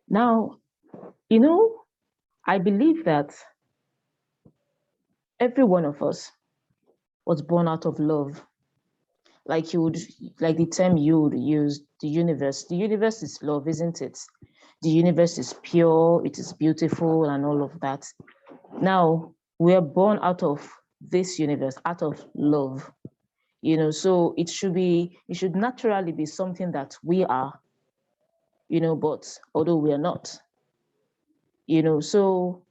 Now, I believe that every one of us was born out of love. Like the term you would use, the universe. The universe is love, isn't it? The universe is pure, it is beautiful, and all of that. Now, we are born out of this universe, out of love. So it should naturally be something that we are, but although we are not, so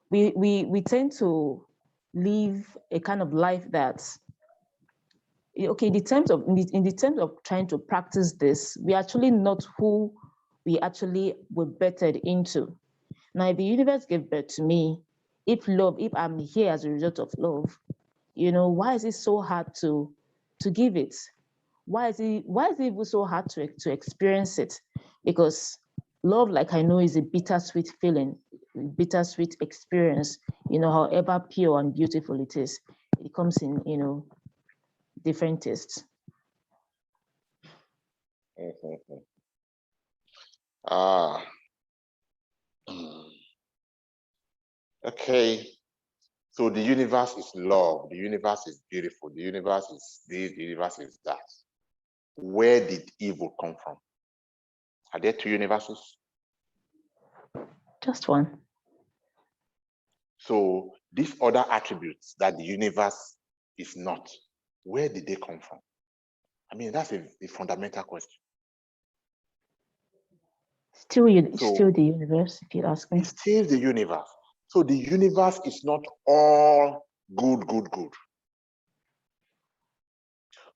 we tend to live a kind of life that, okay, in the terms of trying to practice this, we're actually not who we actually were birthed into. Now, if the universe gave birth to me, if I'm here as a result of love, why is it so hard to give it? Why is it even so hard to experience it? Because love, like I know, is a bittersweet feeling, bittersweet experience, however pure and beautiful it is. It comes in, different tastes. Ah. Okay. So the universe is love. The universe is beautiful. The universe is this. The universe is that. Where did evil come from? Are there two universes? Just one. So these other attributes that the universe is not, where did they come from? I mean, that's a fundamental question. Still the universe, if you ask me. It's still the universe. So the universe is not all good.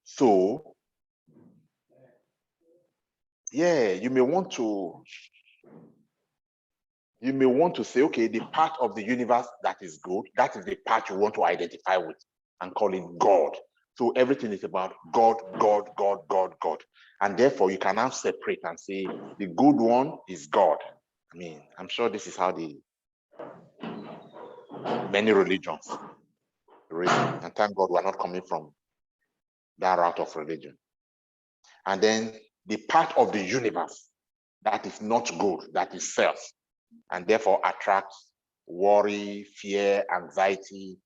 So, yeah, you may want to say, okay, the part of the universe that is good, that is the part you want to identify with and call it God. So everything is about God. And therefore, you can now separate and say the good one is God. I mean, I'm sure this is how many religions reason. And thank God we're not coming from that route of religion. And then the part of the universe that is not good, that is self, and therefore attracts worry, fear, anxiety.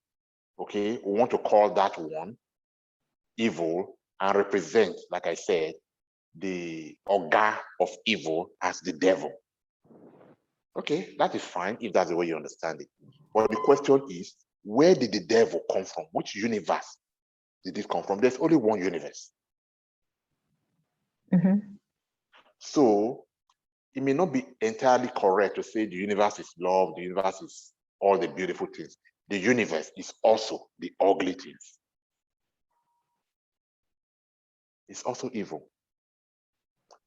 Okay, we want to call that one evil and represent, like I said, the Oga of evil as the devil. Okay, that is fine if that's the way you understand it. But the question is, where did the devil come from? Which universe did it come from? There's only one universe. Mm-hmm. So it may not be entirely correct to say the universe is love, the universe is all the beautiful things. The universe is also the ugly things. It's also evil.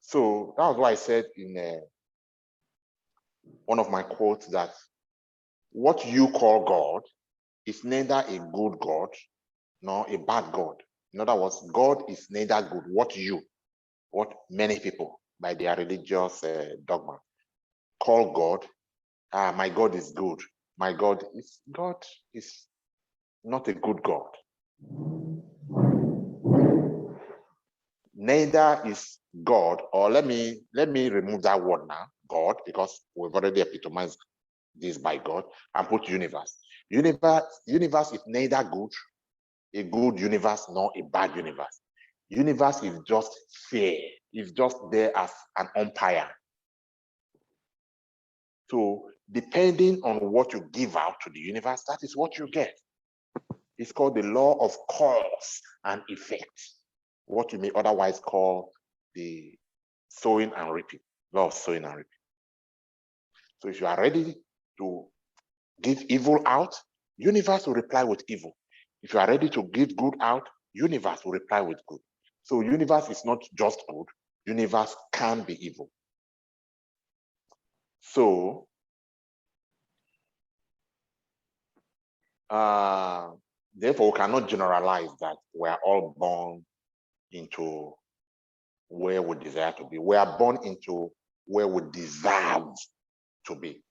So that was why I said in one of my quotes that what you call God is neither a good God nor a bad God. In other words, God is neither good. What many people by their religious dogma call God, my God is good. My God is not a good God. Neither is God, or let me remove that word now, God, because we've already epitomized this by God, and put universe. Universe is neither a good universe nor a bad universe. Universe is just fair. It's just there as an umpire. So depending on what you give out to the universe, that is what you get. It's called the law of cause and effect, what you may otherwise call the sowing and reaping, law of sowing and reaping. So if you are ready to give evil out, universe will reply with evil. If you are ready to give good out, universe will reply with good. So universe is not just good, universe can be evil. So therefore we cannot generalize that we are all born into where we desire to be. We are born into where we deserve to be.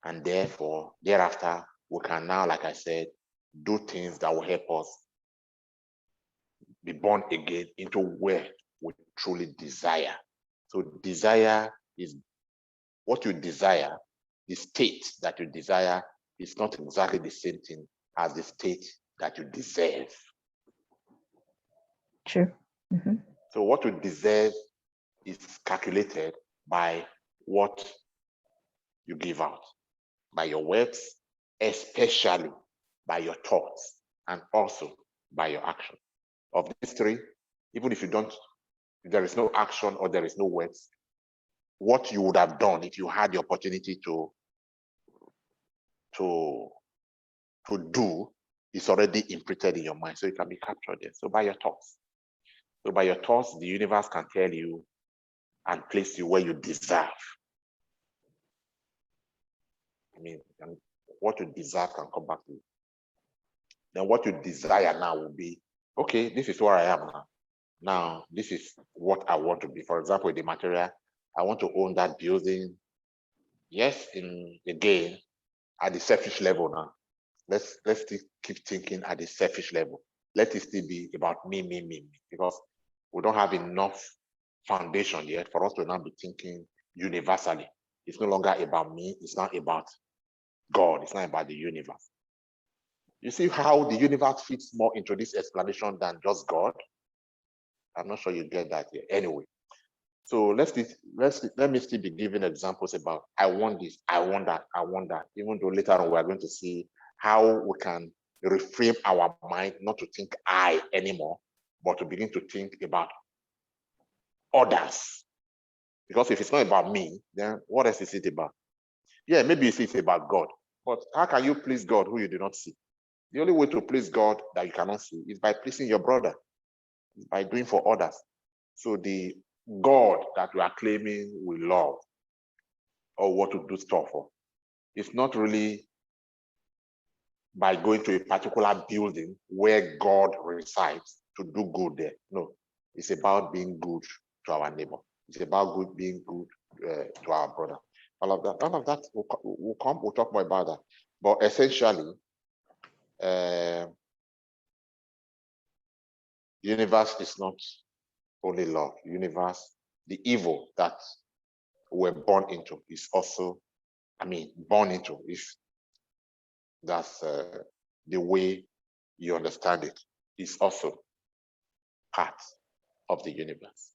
And therefore, thereafter, we can now, like I said, do things that will help us be born again into where we truly desire. So desire is what you desire, the state that you desire is not exactly the same thing as the state that you deserve. True. Mm-hmm. So what you deserve is calculated by what you give out, by your words, especially by your thoughts, and also by your action. Of these three, even if there is no action or there is no words, what you would have done if you had the opportunity to do is already imprinted in your mind, so it can be captured there. So by your thoughts. So by your thoughts, the universe can tell you and place you where you deserve. I mean, and what you deserve can come back to you. Then what you desire now will be, okay, this is where I am now. Now, this is what I want to be. For example, the material, I want to own that building. Yes, again, at the selfish level now. Let's still keep thinking at the selfish level. Let it still be about me, because we don't have enough foundation yet for us to now be thinking universally. It's no longer about me. It's not about God. It's not about the universe. You see how the universe fits more into this explanation than just God? I'm not sure you get that here. Anyway, so let me still be giving examples about I want this, I want that, I want that. Even though later on we are going to see how we can reframe our mind not to think I anymore, but to begin to think about others. Because if it's not about me, then what else is it about? Yeah, maybe it's about God, but how can you please God who you do not see? The only way to please God that you cannot see is by pleasing your brother, by doing for others. So the God that we are claiming we love or what to do stuff for, it's not really by going to a particular building where God resides to do good there. No, it's about being good to our neighbor. It's about being good to our brother. All of that we'll talk more about that. But essentially, universe is not only love. Universe, the evil that we're born into is also, born into, if that's the way you understand it, is also part of the universe.